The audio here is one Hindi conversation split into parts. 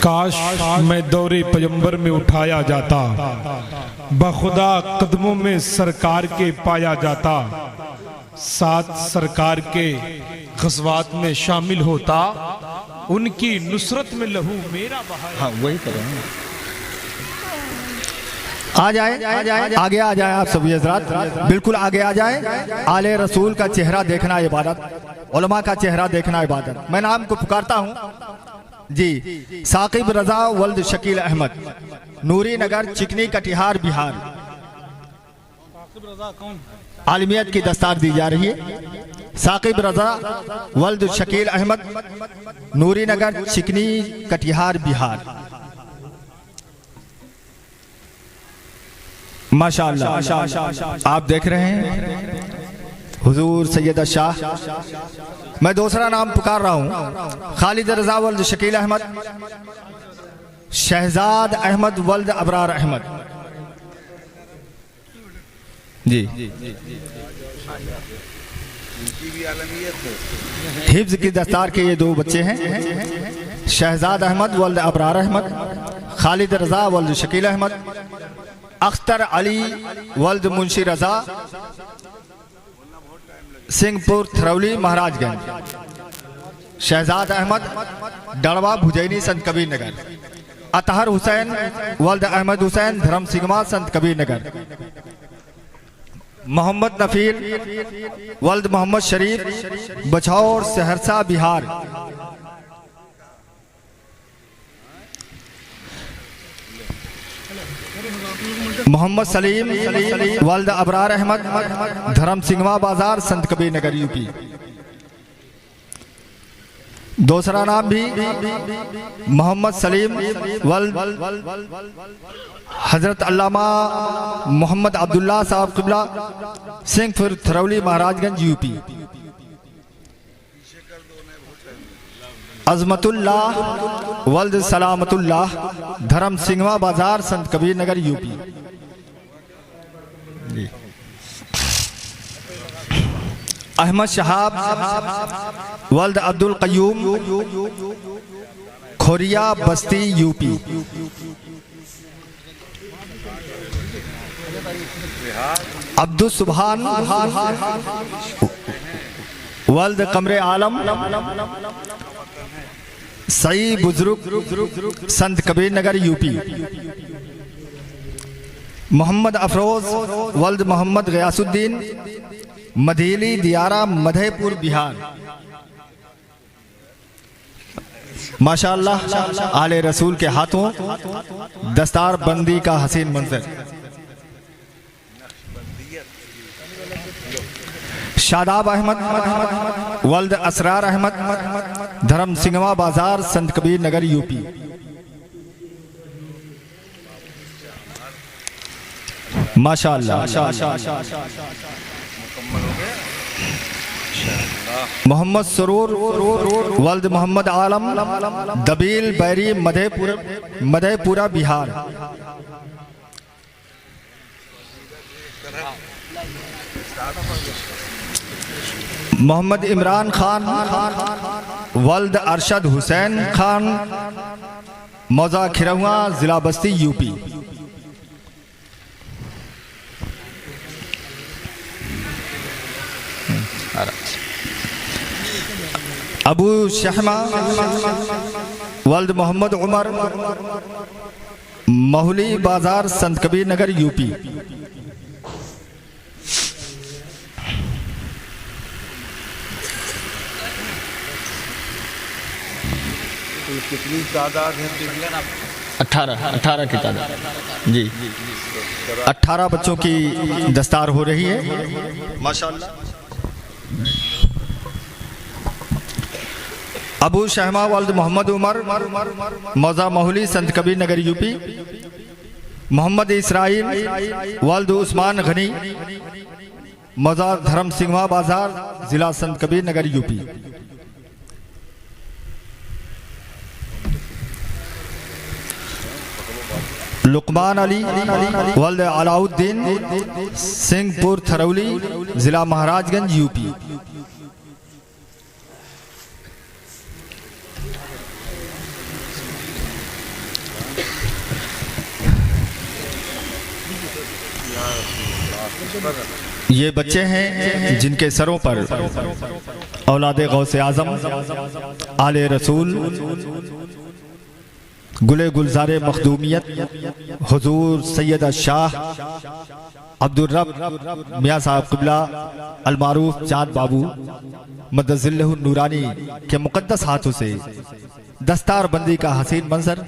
काश मैं दौरे पैगंबर में उठाया जाता, बखुदा कदमों में सरकार के पाया जाता, साथ सरकार के ग़ज़वात में शामिल होता, उनकी नुसरत में लहू मेरा बहाया। हाँ वही करें। आ जाए आगे आ जाए आप सभी हज़रात, बिल्कुल आगे आ जाए। आले रसूल का चेहरा देखना इबादत, उलमा का चेहरा देखना इबादत। मैं नाम को पुकारता हूँ जी, साकिब रजा वल्द शकील अहमद, नूरी नगर, चिकनी, कटिहार, बिहार। आलमियत की दस्तार दी जा रही है। साकिब रजा वल्द शकील अहमद, नूरी नगर, चिकनी, कटिहार, बिहार। माशाअल्लाह आप देख रहे हैं हुजूर सैयद शाह। मैं दूसरा नाम पुकार रहा हूँ, खालिद रजा वल्द शकील अहमद, शहजाद अहमद वल्द अबरार अहमद जी। हिफ्ज की दस्तार के ये दो बच्चे हैं, शहजाद अहमद वल्द अबरार अहमद, खालिद रजा वल्द शकील अहमद, अख्तर अली वल्द मुंशी रजा, सिंहपुर थरौली महाराजगंज। शहजाद अहमद डड़वा भुजैनी संत कबीर नगर, अतहर हुसैन वल्द अहमद हुसैन धर्म सिंगमा संत कबीर नगर, मोहम्मद नफील वल्द मोहम्मद शरीफ बछौर सहरसा बिहार। मोहम्मद सलीम वल्द अबरार अहमद धर्म सिंगवा बाजार संत कबीर नगर यूपी। दूसरा नाम भी मोहम्मद सलीम वल्द हजरत अल्लामा मोहम्मद अब्दुल्ला साहब किबला, सिंहपुर थरौली महाराजगंज यूपी। अजमतुल्लाह वल्द सलामतुल्लाह धर्म सिंगवा बाजार संत कबीर नगर यूपी। अहमद शहाब वल्द अब्दुल कयूम खोरिया बस्ती यूपी। अब्दुल सुभान वल्द कमरे आलम सई बुजुर्ग संत कबीर नगर यूपी। मोहम्मद अफरोज वल्द मोहम्मद गयासुद्दीन मधीली दियारा मधेपुर बिहार। माशाअल्लाह आले रसूल के हाथों दस्तार बंदी का हसीन मंजर। शादाब अहमद वल्द असरार अहमद धर्म सिंगवा बाजार संत कबीर नगर यूपी। माशाअल्लाह मोहम्मद सरूर वल्द मोहम्मद आलम दबील बैरी मधेपुरा बिहार। मोहम्मद इमरान खान वल्द अरशद हुसैन खान मौजा खिरहुआ जिला बस्ती यूपी। अबू शहमा वल्द मोहम्मद उमर महुली बाजार संत कबीर नगर यूपी। कितनी तादाद है? 18 की तादाद जी। 18 बच्चों की दस्तार हो रही है माशाअल्लाह। अबू शहमा वल्द मोहम्मद उमर मौजा महुली संत कबीर नगर यूपी। मोहम्मद इसराइल वल्द उस्मान गनी मौजा धर्म सिंगवा बाजार जिला संत कबीर नगर यूपी। लुकमान अली वल्द अलाउद्दीन सिंहपुर थरौली जिला महाराजगंज यूपी। ये बच्चे हैं जिनके सरों पर औलाद गौसे आजम आले रसूल गुले गुलजारे मखदूमियत हुजूर सैयद शाह अब्दुल रब मियाँ साहब क़िबला अलमारूफ चाँद बाबू मदजिल्लहु नूरानी के मुक़द्दस हाथों से दस्तार बंदी का हसीन मंजर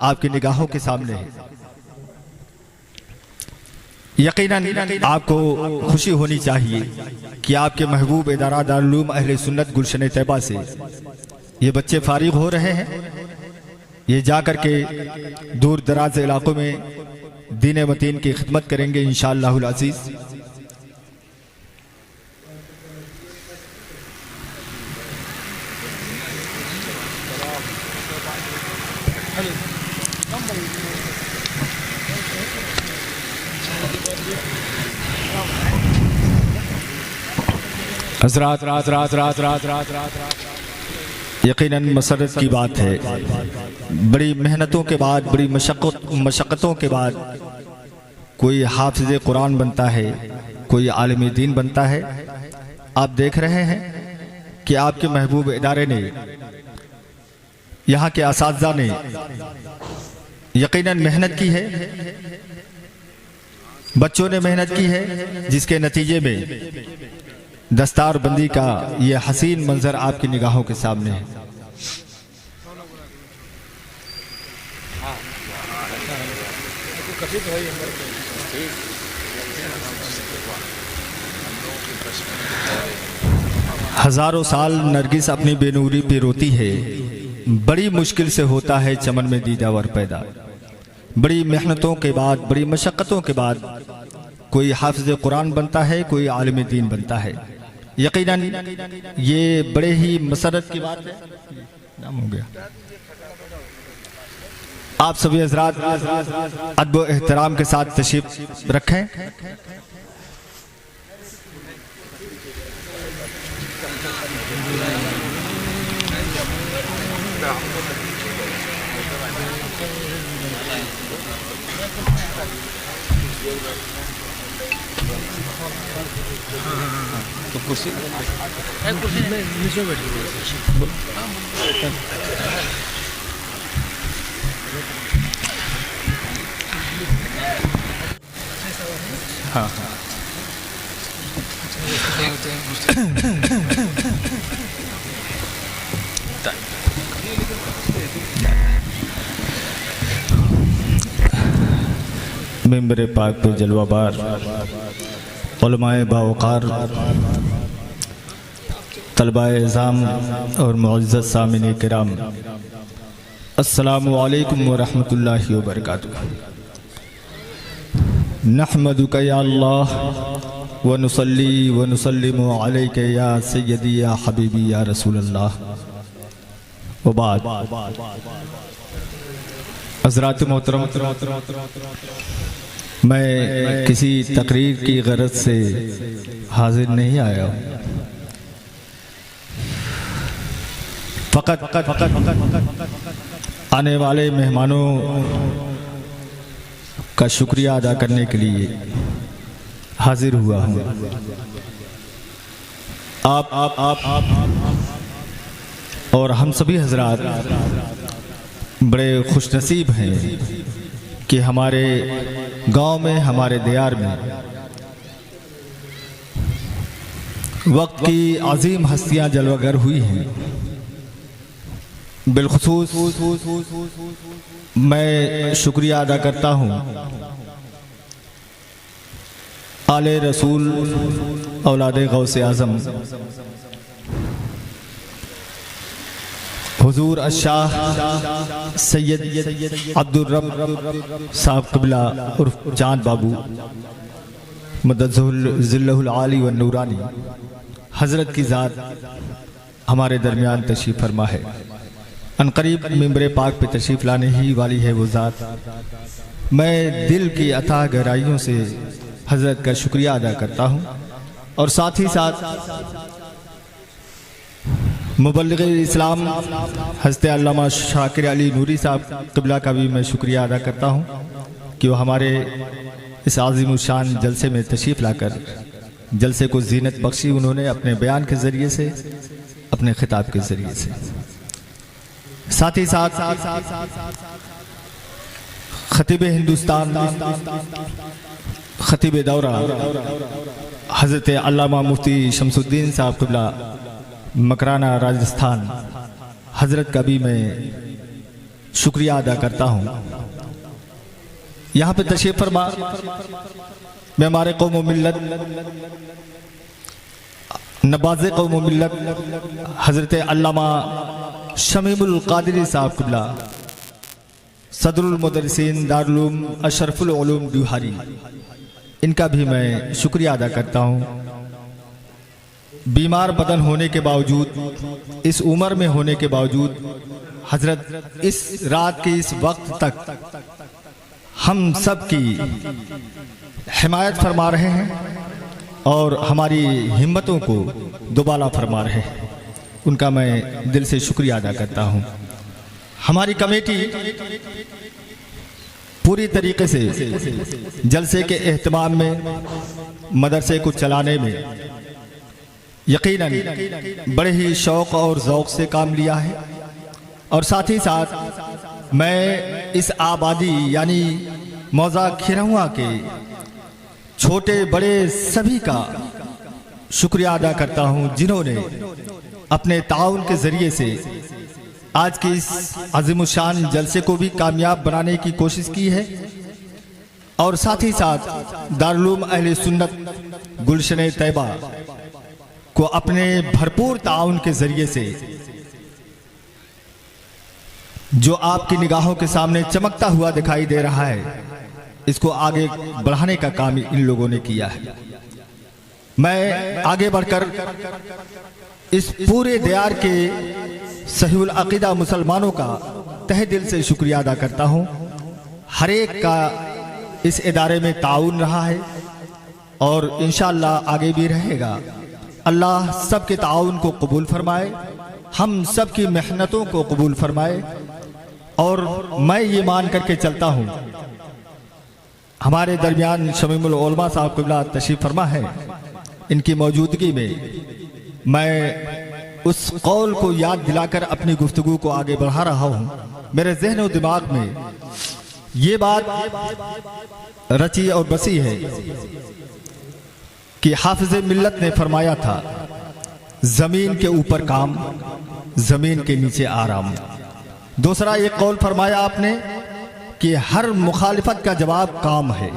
आपकी निगाहों के सामने है। यकीनन आपको खुशी होनी चाहिए कि आपके महबूब इदारा दारुल उलूम अहले सुन्नत गुलशन तैयबा से ये बच्चे फारिग हो रहे हैं। ये जाकर के दूर दराज इलाकों में दीन मतीन की खिदमत करेंगे इंशाअल्लाहुल अज़ीज़। हज़रात रात रात रात रात रात रात यकीनन मसरत की बात है। बड़ी मेहनतों के बाद, बड़ी मशक्क़तों के बाद कोई हाफिज़ कुरान बनता है, कोई आलिम दीन बनता है। आप देख रहे हैं कि आपके महबूब इदारे ने, यहाँ के असातिज़ा ने यकीनन मेहनत की है, बच्चों ने मेहनत की है, जिसके नतीजे में दस्तार बंदी का ये हसीन मंजर आपकी निगाहों के सामने है। हजारों साल नरगिस अपनी बेनूरी पे रोती है, बड़ी मुश्किल से होता है चमन में दीदावर पैदा। बड़ी मेहनतों के बाद, बड़ी मशक्क़तों के बाद कोई हाफिज़ कुरान बनता है, कोई आलिम दीन बनता है। यकीनन ये बड़े ही मसरत की बात है। नाम हो गया। आप सभी हज़रात अदब व एहतराम के साथ तशरीफ रखें। तो कुर्सी में नीचे बैठ हाँ हाँ मेंबर पाक पे जलवाबार उलमाए बावकार तलबाए इज़ाम और मुअज़्ज़ज़ सामिन किराम, अस्सलामु अलैकुम व रहमतुल्लाहि व बरकातुहू। नहमदुका या अल्लाह व नुसल्ली व नुसल्लिमु अलैका या सय्यदी या हबीबी या रसूल अल्लाह व बाद। हज़रात मोहतरम, मैं किसी तकरीर की गरज से हाजिर नहीं आया हूँ। फ़कत आने वाले मेहमानों का शुक्रिया अदा करने के लिए हाजिर हुआ हूँ। आप और हम सभी हजरात बड़े खुशनसीब हैं कि हमारे गांव में, हमारे दियार में वक्त की अजीम हस्तियां जलवागर हुई हैं। बिलखुसूस मैं शुक्रिया अदा करता हूँ आले रसूल औलादे गौसे आज़म हुजूर अशाह सैयद अब्दुल रब साहब क़िबला उर्फ चाँद बाबू मदजिल्लहुल आली व नूरानी हज़रत की ज़ात हमारे दरमियान तशरीफ़ फरमा है। अनकरीब मिंबर पाक पे तशरीफ़ लाने ही वाली है वो ज़ात। मैं दिल की अथाह गहराइयों से हज़रत का शुक्रिया अदा करता हूँ और साथ ही साथ मुबल्लिग़ इस्लाम हज़रत अल्लामा शाकिर अली नूरी साहब क़िबला का भी मैं शुक्रिया अदा करता हूँ कि वो हमारे इस आज़िम शान जलसे में तशरीफ़ लाकर जलसे को जीनत बख्शी उन्होंने अपने बयान के ज़रिए से, अपने खिताब के ज़रिए से। साथ ही साथ खतीब हिंदुस्तान, खतीब दौरा हज़रत अल्लामा मुफ्ती शमसुद्दीन साहब क़िबला मकराना राजस्थान, हज़रत का भी मैं शुक्रिया अदा करता हूँ। यहाँ पे तशरीफ़ फरमा मैं हमारे कौम व मिल्लत, नवाज़े कौम व मिल्लत हज़रत अल्लामा शमीमुल क़ादिरी साहब क़िबला सदरुल मुदर्रिसीन दारुल उलूम अशरफुल उलूम दुहारी, इनका भी मैं शुक्रिया अदा करता हूँ। बीमार बदन होने के बावजूद, इस उम्र में होने के बावजूद हजरत इस रात के इस वक्त तक हम सब की हिमायत फरमा रहे हैं और हमारी हिम्मतों को दुबाला फरमा रहे हैं। उनका मैं दिल से शुक्रिया अदा करता हूँ। हमारी कमेटी पूरी तरीके से जलसे के एहतमाम में, मदरसे को चलाने में यकीनन बड़े ही शौक़ और ज़ौक़ से काम लिया है। और साथ ही साथ मैं इस आबादी यानी मौज़ा खिरहुआ के छोटे बड़े सभी का शुक्रिया अदा करता हूँ, जिन्होंने अपने ताउन के ज़रिए से आज के इस अज़ीमुशान जलसे को भी कामयाब बनाने की कोशिश की है। और साथ ही साथ दारुल उलूम अहले सुन्नत गुलशन तैयबा को अपने भरपूर ताउन के ज़रिए से जो आपकी निगाहों के सामने चमकता हुआ दिखाई दे रहा है, इसको आगे बढ़ाने का काम इन लोगों ने किया है। मैं आगे बढ़कर इस पूरे दियार के सहीउल अक़ीदा मुसलमानों का तहे दिल से शुक्रिया अदा करता हूँ। हर एक का इस इदारे में ताउन रहा है और इंशाअल्लाह आगे भी रहेगा। अल्लाह सब के ताउन को कबूल फरमाए, हम सब की मेहनतों को कबूल फरमाए। और मैं ये मान करके चलता हूँ, हमारे दरमियान शमीमुल उलमा साहब क़िबला तशरीफ़ फरमा है, इनकी मौजूदगी में मैं उस कौल को याद दिलाकर अपनी गुफ्तगू को आगे बढ़ा रहा हूँ। मेरे जहन और दिमाग में ये बात रची और बसी है कि हाफिज़ मिल्लत ने फरमाया था, ज़मीन के ऊपर काम, ज़मीन के नीचे आराम। दूसरा एक कौल फरमाया आपने कि हर मुखालिफत का जवाब काम है।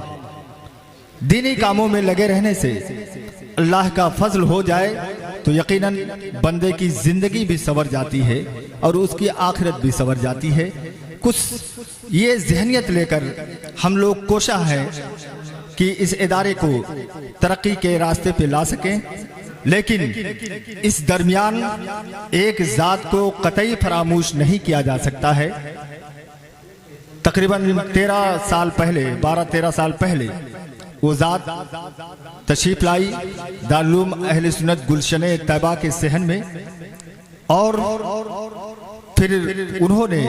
दीनी कामों में लगे रहने से अल्लाह का फजल हो जाए तो यकीनन बंदे की जिंदगी भी संवर जाती है और उसकी आखिरत भी संवर जाती है। कुछ ये जहनियत लेकर हम लोग कोशिश है कि इस इदारे को तरक्की के रास्ते पे ला सकें, लेकिन इस दरमियान एक ज़ात को कतई फरामोश नहीं किया जा सकता है। तकरीबन 13 साल पहले, 12-13 साल पहले वो ज़ात तशरीफ़ लाई दारुल उलूम अहले सुन्नत गुलशन तैयबा के सहन में, और फिर उन्होंने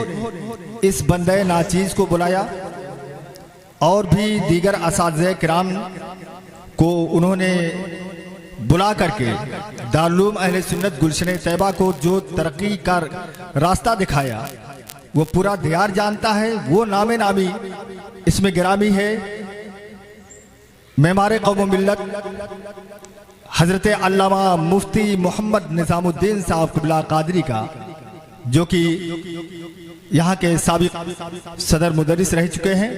इस बंदे नाचीज़ को बुलाया और भी दीगर असातिज़े किराम को उन्होंने बुला करके दारुल उलूम अहले सुन्नत गुलशन तैयबा को जो तरक्की का रास्ता दिखाया वो पूरा दियार जानता है। वो नामे नामी इसमें गिरामी है मेमारे कौम मिल्लत हज़रत अल्लामा मुफ्ती मोहम्मद निज़ामुद्दीन साहब क़िबला क़ादरी का, जो कि यहाँ के साबिक़ सदर मुदर्रिस रह चुके हैं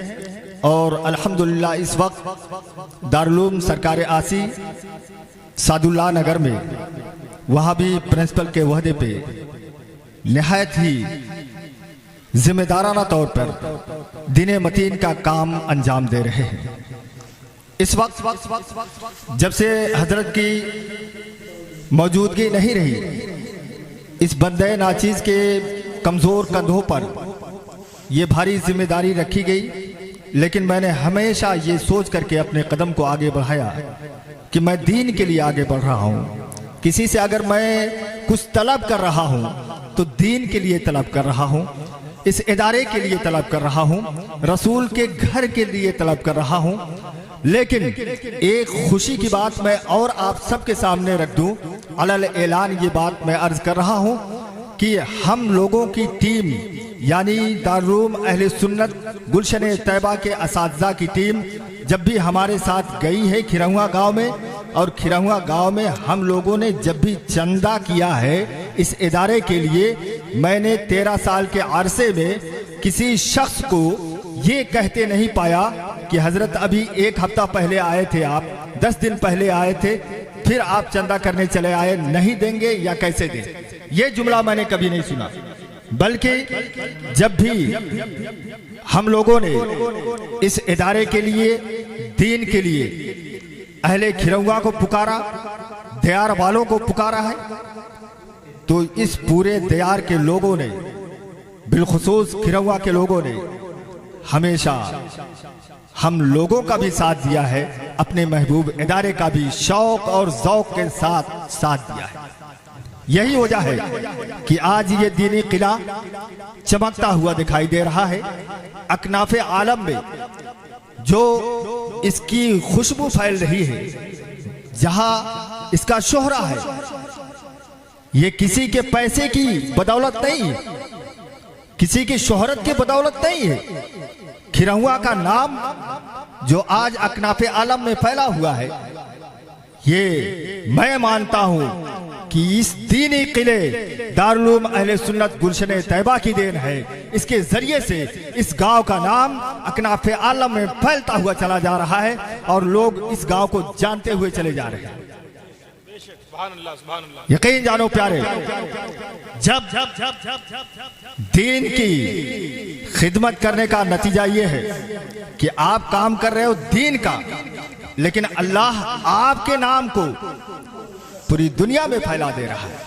और अल्हम्दुलिल्लाह इस वक्त दारुल उलूम सरकार आसी सादुल्ला नगर में वहाँ भी प्रिंसिपल के वहदे पे निहायत ही जिम्मेदाराना तौर पर दीन मतीन का काम अंजाम दे रहे हैं। इस वक्त जब से हजरत की मौजूदगी नहीं रही, इस बंदे नाचीज़ के कमज़ोर कंधों पर यह भारी जिम्मेदारी रखी गई, लेकिन मैंने हमेशा ये सोच करके अपने कदम को आगे बढ़ाया कि मैं दीन के लिए आगे बढ़ रहा हूँ। किसी से अगर मैं कुछ तलब कर रहा हूँ तो दीन के लिए तलब कर रहा हूँ, इस इदारे के लिए तलब कर रहा हूँ, रसूल के घर के लिए तलब कर रहा हूँ। लेकिन एक खुशी की बात मैं और आप सबके सामने रख दूं, अलल ऐलान ये बात मैं अर्ज कर रहा हूं कि हम लोगों की टीम यानी दारुल अहले सुन्नत गुलशन तैयबा के असातिज़ा की टीम जब भी हमारे साथ गई है खिरहुआ गांव में, और खिरहुआ गांव में हम लोगों ने जब भी चंदा किया है इस इदारे के लिए, मैंने 13 साल के अरसे में किसी शख्स को ये कहते नहीं पाया कि हजरत अभी 1 हफ्ता पहले आए थे, आप 10 दिन पहले आए थे, फिर आप चंदा करने चले आए, नहीं देंगे या कैसे दें, ये जुमला मैंने कभी नहीं सुना। बल्कि जब भी हम लोगों ने इस इदारे के लिए, दीन के लिए अहले खिरहुआ को पुकारा, दयार वालों को पुकारा है, तो इस पूरे दयार के लोगों ने, बिलखुसूस खिरहुआ के लोगों ने हमेशा हम लोगों का भी साथ दिया है, अपने महबूब इदारे का भी शौक और ज़ौक़ के साथ दिया है। यही वजह है कि आज ये दीनी किला चमकता हुआ दिखाई दे रहा है। अकनाफे आलम में जो इसकी खुशबू फैल रही है, जहां इसका शोहरा है, ये किसी के पैसे की बदौलत नहीं, किसी की शोहरत की बदौलत नहीं है। खिरहुआ का नाम जो आज अकनाफे आलम में फैला हुआ है, ये मैं मानता हूं कि इस दीनी किले दारुल अहले सुन्नत गुलशन तैयबा की देन है। इसके जरिए से इस गांव का नाम अकनाफे आलम में फैलता हुआ चला जा रहा है और लोग इस गांव को जानते हुए चले जा रहे हैं। यकीन जानो प्यारे, जब दीन की खिदमत करने का नतीजा ये है कि आप काम कर रहे हो दीन का, लेकिन अल्लाह आपके नाम को पूरी दुनिया में फैला दे रहा है।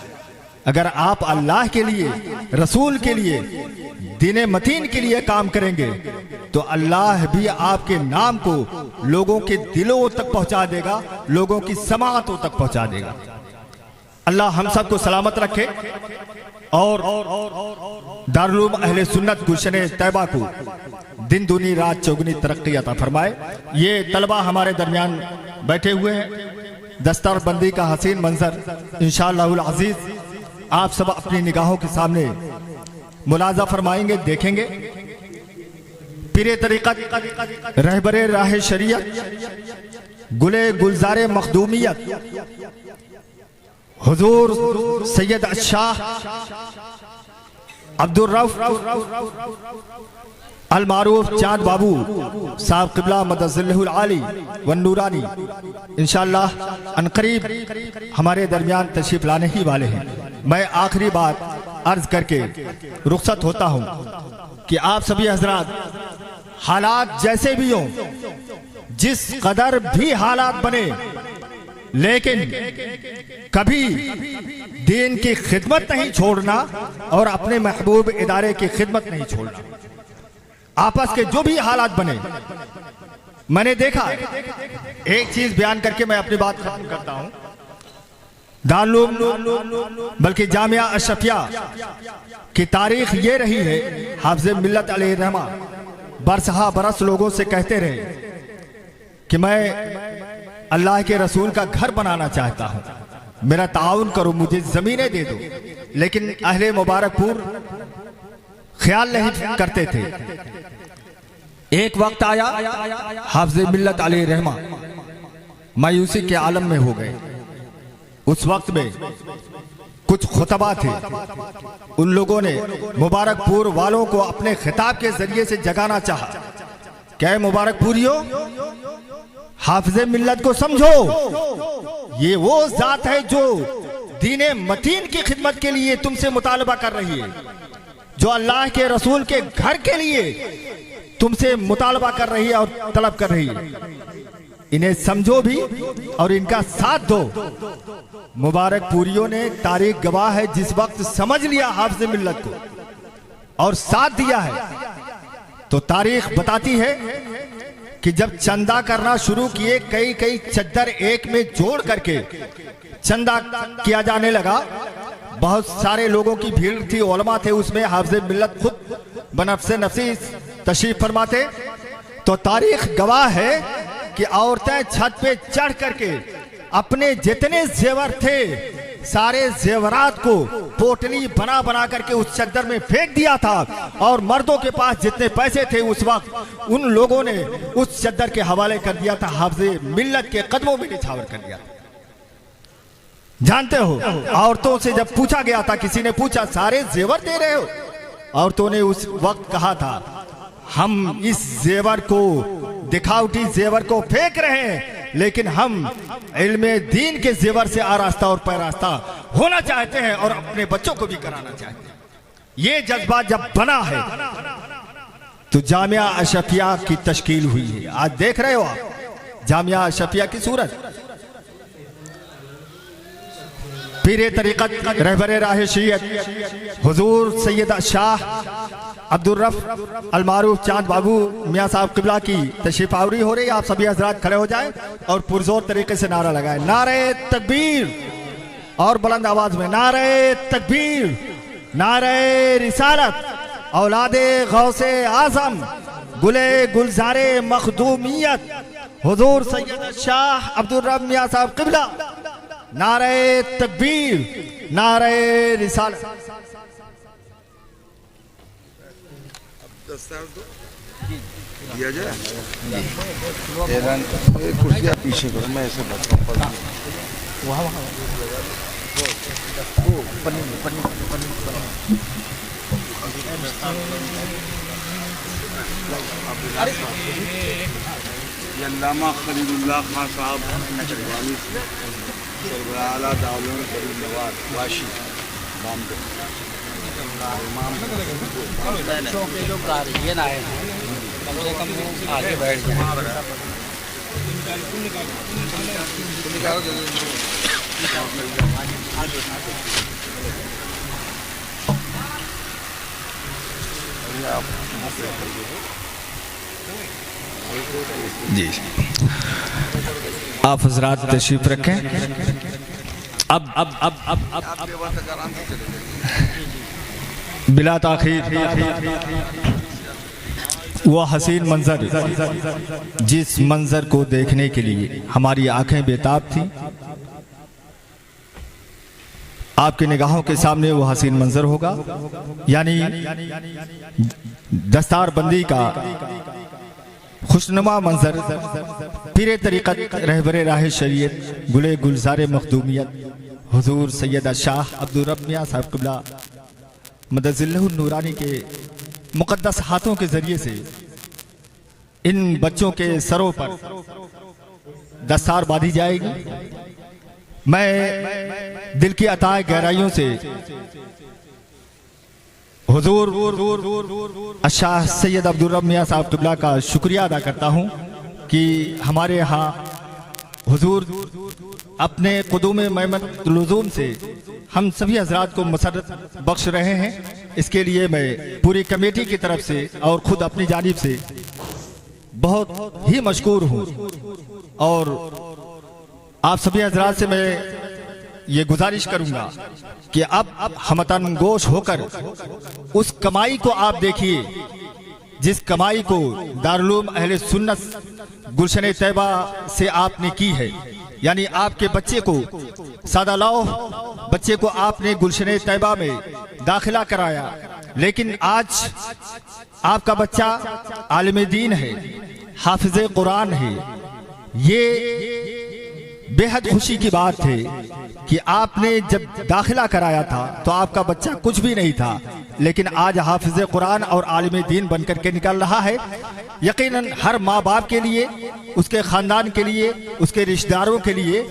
अगर आप अल्लाह के लिए, रसूल के लिए, दीन मतीन के लिए काम करेंगे तो अल्लाह भी आपके नाम को लोगों के दिलों तक पहुंचा देगा, लोगों की समाअतों तक पहुंचा देगा। अल्लाह हम सबको सलामत रखे और दारुल अहले सुन्नत गुलशन तैयबा को दिन दूनी रात चौगुनी तरक्की अता फरमाए। ये तलबा हमारे दरमियान बैठे हुए हैं, दस्तरबंदी का हसीन मंजर इंशाअल्लाहुल अजीज आप सब अपनी निगाहों के सामने मुलाजा फरमाएंगे, देखेंगे। पीरे तरीक़त, रहबरे राह शरीयत, गुले गुलजारे मखदूमियत हुजूर सैयद शाह अब्दुल रऊफ अल मारूफ चांद बाबू साहब क़िबला मदज़िल्लहुल आली व नूरानी इंशाअल्लाह अनकरीब हमारे दरमियान तशरीफ लाने ही वाले हैं। मैं आखिरी बात अर्ज करके रुखसत होता हूं कि आप सभी हजरात, हालात जैसे भी हों, जिस कदर भी हालात बने, लेकिन कभी दीन की खिदमत नहीं छोड़ना और अपने महबूब इदारे की खिदमत नहीं छोड़ना। आपस के जो भी हालात बने, मैंने देखा, एक चीज बयान करके मैं अपनी बात खत्म करता हूं। दारुल बल्कि जामिया अशरफिया की तारीख ये रही है, हाफिज़ मिल्लत अलैहि रहमा बरसहा बरस लोगों से कहते रहे कि मैं अल्लाह के रसूल का घर बनाना चाहता हूं, मेरा ताउन करो, मुझे जमीनें दे दो। लेकिन अहले मुबारकपुर ख्याल नहीं करते थे। एक वक्त आया, हाफिज़ मिल्लत अलैहि रहमा मायूसी के आलम में हो गए। उस वक्त में कुछ खुतबा थे, उन लोगों ने मुबारकपुर वालों को अपने खिताब के जरिए से जगाना चाहा। क्या मुबारकपुरियों, हाफिज़ मिल्लत को समझो, ये वो जात है जो दीने मतीन की खिदमत के लिए तुमसे मुतालबा कर रही है, जो अल्लाह के रसूल के घर के लिए तुमसे मुतालबा कर रही है और तलब कर रही है। इन्हें समझो भी और इनका साथ दो। मुबारकपुरियों ने, तारीख गवाह है, जिस वक्त समझ लिया हाफिज़ मिल्लत को और साथ दिया है, तो तारीख बताती है कि जब चंदा करना शुरू किए, कई कई चद्दर एक में जोड़ करके चंदा किया जाने लगा। बहुत सारे लोगों की भीड़ थी, उलमा थे उसमें, हाफिज़ मिल्लत खुद बनफ्से नफसी तशरीफ फरमाते। तो तारीख गवाह है कि औरतें छत पे चढ़ करके अपने जितने जेवर थे सारे जेवरात को पोटली बना बना करके उस चद्दर में फेंक दिया था, और मर्दों के पास जितने पैसे थे उस वक्त उन लोगों ने उस चद्दर के हवाले कर दिया था, हाफ़िज़े मिल्लत के कदमों में निछावर कर दिया। जानते हो, औरतों से जब पूछा गया था, किसी ने पूछा सारे जेवर दे रहे हो, औरतों ने उस वक्त कहा था हम इस जेवर को, दिखावटी जेवर को फेंक रहे हैं, लेकिन हम इल्मे दीन के जेवर से आरास्ता और पैरास्ता होना चाहते हैं और अपने बच्चों को भी कराना चाहते हैं। ये जज्बा जब बना है तो जामिया अशफिया की तश्कील हुई है। आज देख रहे हो आप जामिया अशफिया की सूरत, पीरे तरीक़त रहबरे राह शरीयत हुजूर सैयद शाह अब्दुल रफ अल मारूफ चांद बाबू मियाँ साहब किबला की तशरीफ आवरी हो रही है। आप सभी हजरात खड़े हो जाएं और पुरजोर तरीके से नारा लगाएं, नारे तकबीर, और बुलंद आवाज में नारे तकबीर, नारे रिसालत, औलादे गौसे आजम, गुले गुलजारे मखदूमियत हुजूर सैयद शाह अब्दुल रफ मियाँ साहब किबला, नारे तकबीर, नारे रिसालत। दस्तार दो दिया जाए, कुर्सियाँ पीछे करो, मैं ऐसे बैठा हूँ। ये अल्लामा खलीलुल्लाह खान साहब सरबराह आला दावलन करीम नवाज वाशी के जो गार्जियन आए हैं कम से कम वो आगे बैठ जाए। जी आप हजरात तशरीफ रखें। अब बिला ताखीर वो हसीन मंजर, जिस मंजर को देखने के लिए हमारी आंखें बेताब थी, आपकी निगाहों के सामने वो हसीन मंजर होगा, यानी दस्तार बंदी का खुशनुमा मंजर, पीरे तरीक़त रहबरे राह शरीयत गुले गुलजारे मखदूमियत हुजूर सैयद शाह अब्दुल रफ मियाँ साहब किबला मदजिल्लहु नूरानी के मुक़द्दस हाथों के जरिए से इन बच्चों के सरों पर दस्तार बांधी जाएगी। मैं दिल की अताए गहराइयों से हुजूर शाह सैयद अब्दुल रफ मियाँ साहब किबला का शुक्रिया अदा करता हूँ कि हमारे यहाँ हुजूर अपने क़ुदूम महमद लुज़ूम से हम सभी हजरात को मसरत बख्श रहे हैं। इसके लिए मैं पूरी कमेटी की तरफ से और ख़ुद अपनी जानिब से बहुत ही मशकूर हूँ, और आप सभी हजरात से मैं ये गुजारिश करूँगा कि अब हमतन गोश होकर उस कमाई को आप देखिए जिस कमाई को दारुल अहले सुन्नत गुलशन तैयबा से आपने की है। यानी आपके बच्चे को सादा लाओ बच्चे को आपने गुलशन तैयबा में दाखिला कराया, लेकिन आज आपका बच्चा आलिम दीन है, हाफिज़े कुरान है। ये बेहद खुशी की बात है कि आपने जब दाखिला कराया था तो आपका बच्चा कुछ भी नहीं था, लेकिन आज हाफिज़े कुरान और आलिम दीन बनकर के निकल रहा है। यकीनन हर माँ बाप के लिए, उसके ख़ानदान के लिए, उसके रिश्तेदारों के लिए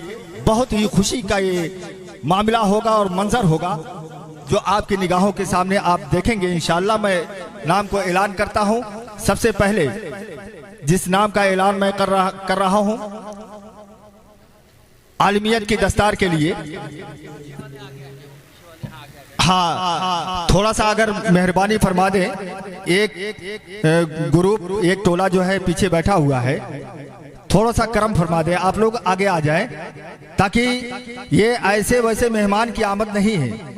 बहुत ही खुशी का ये मामला होगा और मंजर होगा जो आपकी निगाहों के सामने आप देखेंगे इंशाअल्लाह। मैं नाम को ऐलान करता हूँ। सबसे पहले जिस नाम का ऐलान मैं कर रहा हूँ आलिमियत की दस्तार के लिए, हाँ थोड़ा सा अगर मेहरबानी फरमा दें, एक ग्रुप एक टोला जो है पीछे बैठा हुआ है, थोड़ा सा करम फरमा दें, आप लोग आगे आ जाएं ताकि ये ऐसे वैसे मेहमान की आमद नहीं है।